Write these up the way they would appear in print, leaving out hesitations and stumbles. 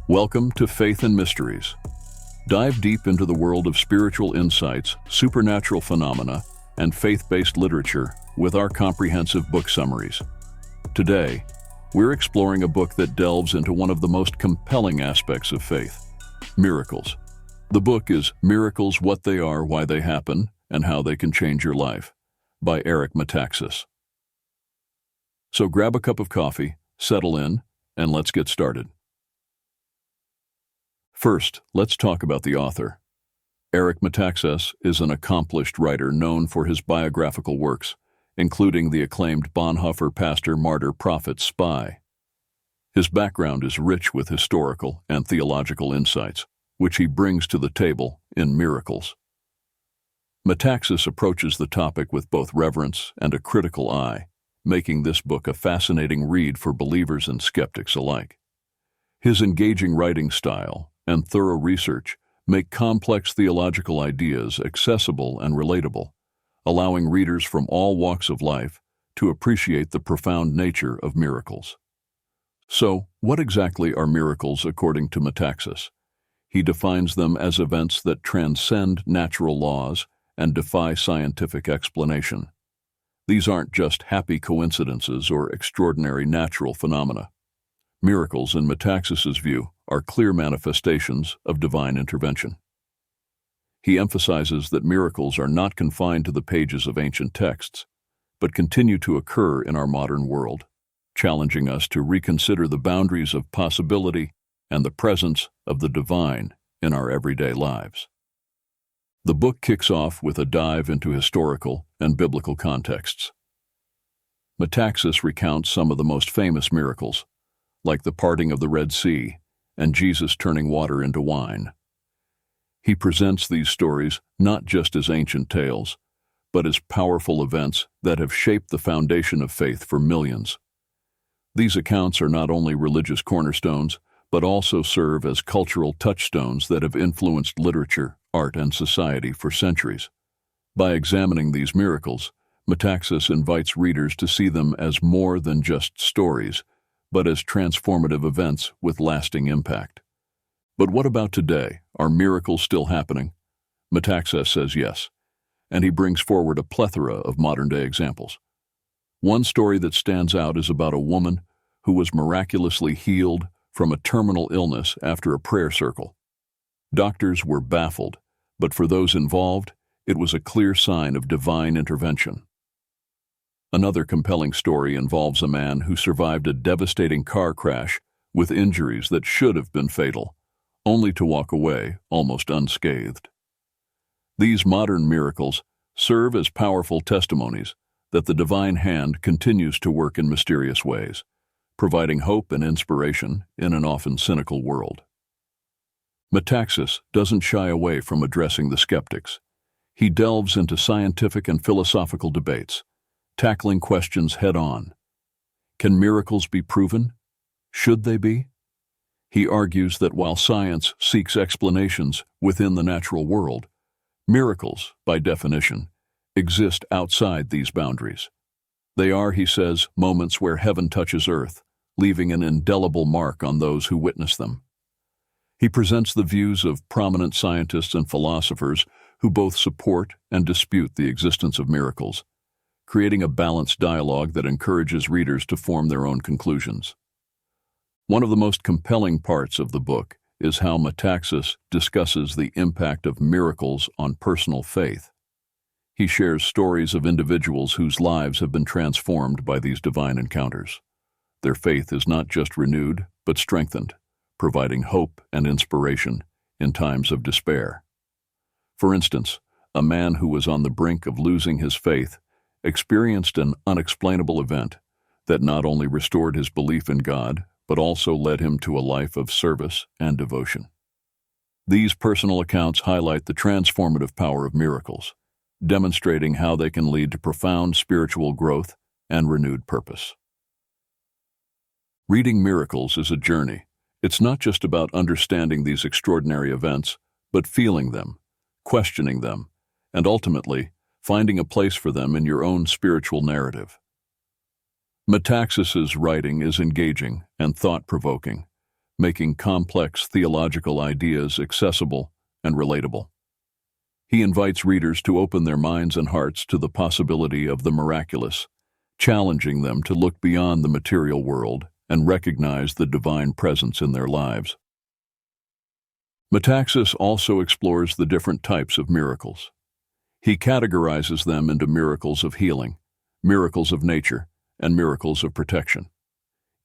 Welcome to Faith and Mysteries. Dive deep into the world of spiritual insights, supernatural phenomena, and faith-based literature with our comprehensive book summaries. Today, we're exploring a book that delves into one of the most compelling aspects of faith: miracles. The book is Miracles: What They Are, Why They Happen, and How They Can Change Your Life, by Eric Metaxas. So grab a cup of coffee, settle in, and let's get started. First, let's talk about the author. Eric Metaxas is an accomplished writer known for his biographical works, including the acclaimed Bonhoeffer Pastor, Martyr, Prophet, Spy. His background is rich with historical and theological insights, which he brings to the table in Miracles. Metaxas approaches the topic with both reverence and a critical eye, making this book a fascinating read for believers and skeptics alike. His engaging writing style and thorough research make complex theological ideas accessible and relatable, allowing readers from all walks of life to appreciate the profound nature of miracles. So, what exactly are miracles according to Metaxas? He defines them as events that transcend natural laws and defy scientific explanation. These aren't just happy coincidences or extraordinary natural phenomena. Miracles, in Metaxas's view, are clear manifestations of divine intervention. He emphasizes that miracles are not confined to the pages of ancient texts, but continue to occur in our modern world, challenging us to reconsider the boundaries of possibility and the presence of the divine in our everyday lives. The book kicks off with a dive into historical and biblical contexts. Metaxas recounts some of the most famous miracles, like the parting of the Red Sea and Jesus turning water into wine. He presents these stories not just as ancient tales, but as powerful events that have shaped the foundation of faith for millions. These accounts are not only religious cornerstones, but also serve as cultural touchstones that have influenced literature, art, and society for centuries. By examining these miracles, Metaxas invites readers to see them as more than just stories, but as transformative events with lasting impact. But what about today? Are miracles still happening? Metaxas says yes, and he brings forward a plethora of modern-day examples. One story that stands out is about a woman who was miraculously healed from a terminal illness after a prayer circle. Doctors were baffled, but for those involved, it was a clear sign of divine intervention. Another compelling story involves a man who survived a devastating car crash with injuries that should have been fatal, only to walk away almost unscathed. These modern miracles serve as powerful testimonies that the divine hand continues to work in mysterious ways, providing hope and inspiration in an often cynical world. Metaxas doesn't shy away from addressing the skeptics. He delves into scientific and philosophical debates, tackling questions head-on. Can miracles be proven? Should they be? He argues that while science seeks explanations within the natural world, miracles, by definition, exist outside these boundaries. They are, he says, moments where heaven touches earth, leaving an indelible mark on those who witness them. He presents the views of prominent scientists and philosophers who both support and dispute the existence of miracles, creating a balanced dialogue that encourages readers to form their own conclusions. One of the most compelling parts of the book is how Metaxas discusses the impact of miracles on personal faith. He shares stories of individuals whose lives have been transformed by these divine encounters. Their faith is not just renewed, but strengthened, providing hope and inspiration in times of despair. For instance, a man who was on the brink of losing his faith experienced an unexplainable event that not only restored his belief in God, but also led him to a life of service and devotion. These personal accounts highlight the transformative power of miracles, demonstrating how they can lead to profound spiritual growth and renewed purpose. Reading Miracles is a journey. It's not just about understanding these extraordinary events, but feeling them, questioning them, and ultimately, finding a place for them in your own spiritual narrative. Metaxas's writing is engaging and thought-provoking, making complex theological ideas accessible and relatable. He invites readers to open their minds and hearts to the possibility of the miraculous, challenging them to look beyond the material world and recognize the divine presence in their lives. Metaxas also explores the different types of miracles. He categorizes them into miracles of healing, miracles of nature, and miracles of protection.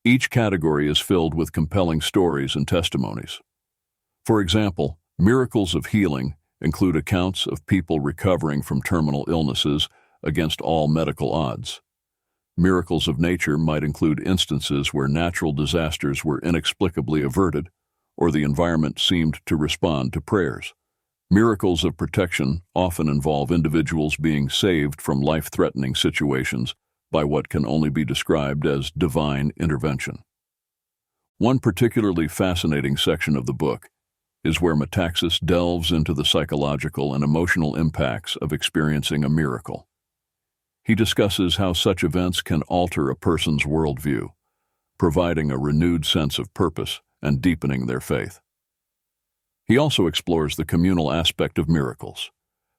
Each category is filled with compelling stories and testimonies. For example, miracles of healing include accounts of people recovering from terminal illnesses against all medical odds. Miracles of nature might include instances where natural disasters were inexplicably averted, or the environment seemed to respond to prayers. Miracles of protection often involve individuals being saved from life-threatening situations by what can only be described as divine intervention. One particularly fascinating section of the book is where Metaxas delves into the psychological and emotional impacts of experiencing a miracle. He discusses how such events can alter a person's worldview, providing a renewed sense of purpose and deepening their faith. He also explores the communal aspect of miracles,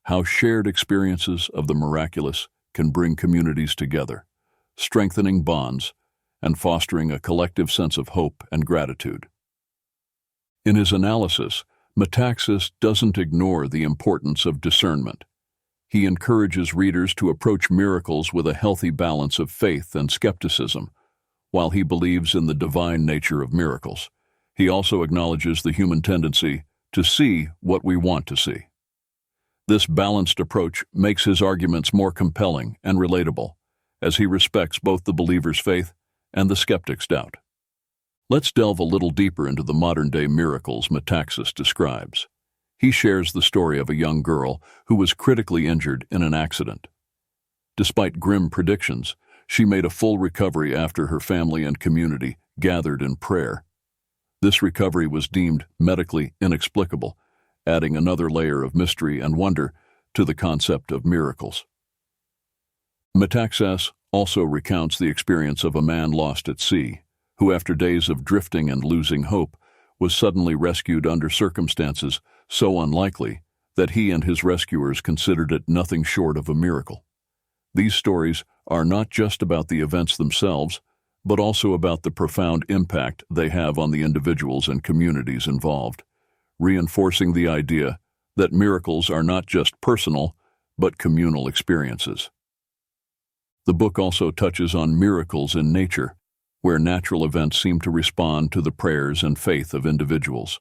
how shared experiences of the miraculous can bring communities together, strengthening bonds and fostering a collective sense of hope and gratitude. In his analysis, Metaxas doesn't ignore the importance of discernment. He encourages readers to approach miracles with a healthy balance of faith and skepticism. While he believes in the divine nature of miracles, he also acknowledges the human tendency to see what we want to see. This balanced approach makes his arguments more compelling and relatable, as he respects both the believer's faith and the skeptic's doubt. Let's delve a little deeper into the modern-day miracles Metaxas describes. He shares the story of a young girl who was critically injured in an accident. Despite grim predictions, she made a full recovery after her family and community gathered in prayer. This recovery was deemed medically inexplicable, adding another layer of mystery and wonder to the concept of miracles. Metaxas also recounts the experience of a man lost at sea, who after days of drifting and losing hope, was suddenly rescued under circumstances so unlikely that he and his rescuers considered it nothing short of a miracle. These stories are not just about the events themselves, but also about the profound impact they have on the individuals and communities involved, reinforcing the idea that miracles are not just personal, but communal experiences. The book also touches on miracles in nature, where natural events seem to respond to the prayers and faith of individuals.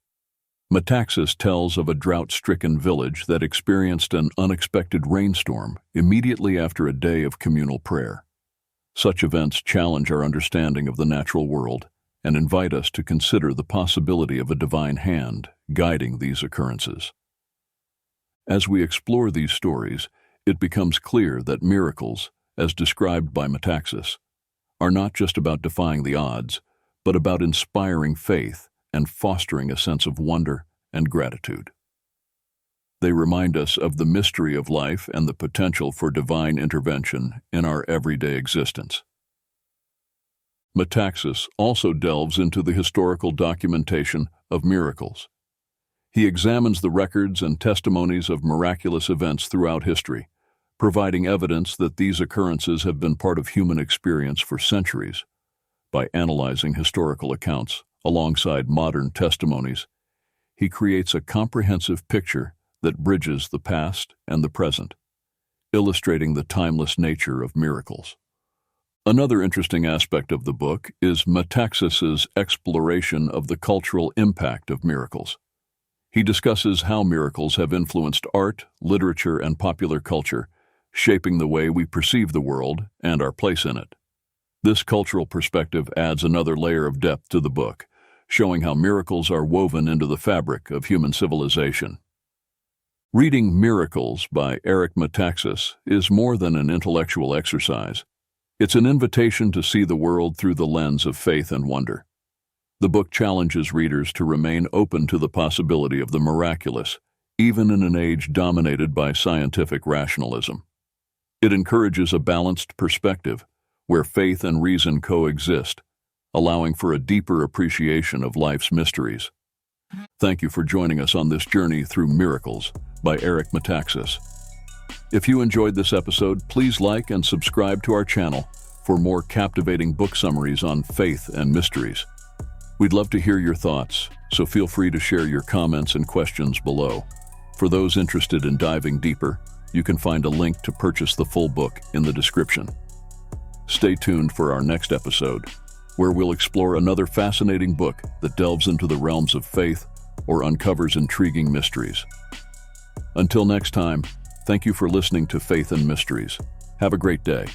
Metaxas tells of a drought-stricken village that experienced an unexpected rainstorm immediately after a day of communal prayer. Such events challenge our understanding of the natural world and invite us to consider the possibility of a divine hand guiding these occurrences. As we explore these stories, it becomes clear that miracles, as described by Metaxas, are not just about defying the odds, but about inspiring faith and fostering a sense of wonder and gratitude. They remind us of the mystery of life and the potential for divine intervention in our everyday existence. Metaxas also delves into the historical documentation of miracles. He examines the records and testimonies of miraculous events throughout history, providing evidence that these occurrences have been part of human experience for centuries. By analyzing historical accounts alongside modern testimonies, he creates a comprehensive picture that bridges the past and the present, illustrating the timeless nature of miracles. Another interesting aspect of the book is Metaxas's exploration of the cultural impact of miracles. He discusses how miracles have influenced art, literature, and popular culture, shaping the way we perceive the world and our place in it. This cultural perspective adds another layer of depth to the book, showing how miracles are woven into the fabric of human civilization. Reading Miracles by Eric Metaxas is more than an intellectual exercise. It's an invitation to see the world through the lens of faith and wonder. The book challenges readers to remain open to the possibility of the miraculous, even in an age dominated by scientific rationalism. It encourages a balanced perspective, where faith and reason coexist, allowing for a deeper appreciation of life's mysteries. Thank you for joining us on this journey through Miracles by Eric Metaxas. If you enjoyed this episode, please like and subscribe to our channel for more captivating book summaries on faith and mysteries. We'd love to hear your thoughts, so feel free to share your comments and questions below. For those interested in diving deeper, you can find a link to purchase the full book in the description. Stay tuned for our next episode, where we'll explore another fascinating book that delves into the realms of faith or uncovers intriguing mysteries. Until next time, thank you for listening to Faith and Mysteries. Have a great day.